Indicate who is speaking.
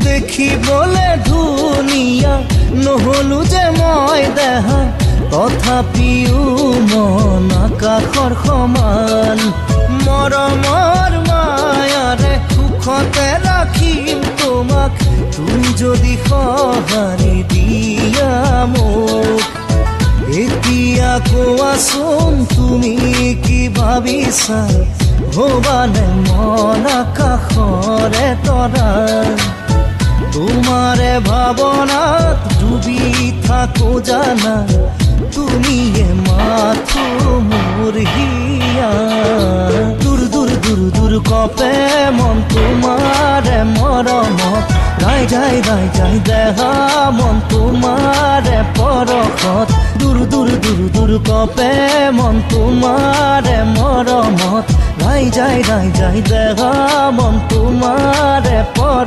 Speaker 1: দেখিবলে ধুনীয়া নহলো যে মই দেহা তথাপিও মন আকাশৰ সমান মৰমৰ মায়াৰে সুখতে ৰাখিম তোমাক তুমি যদি সঁহাৰি দিয়া মোক এতিয়া কোৱাচোন তুমি কি ভাবিছা হবানে মন আকাশৰে তৰা তোমাৰে ভাৱনাত ডুবি থাকো জানা তুমিয়ে মাথো মোৰ হিয়া দূৰ দূৰ দূৰ দূৰ কপে মন তোমাৰে মৰমত যাই যাই যাই যাই দেহা মন তোমাৰে পৰশত দূৰ দূৰ দূৰ দূৰ কপে মন তোমাৰে মৰমত যাই যাই যাই যাই দেহা মন তোমাৰে পৰ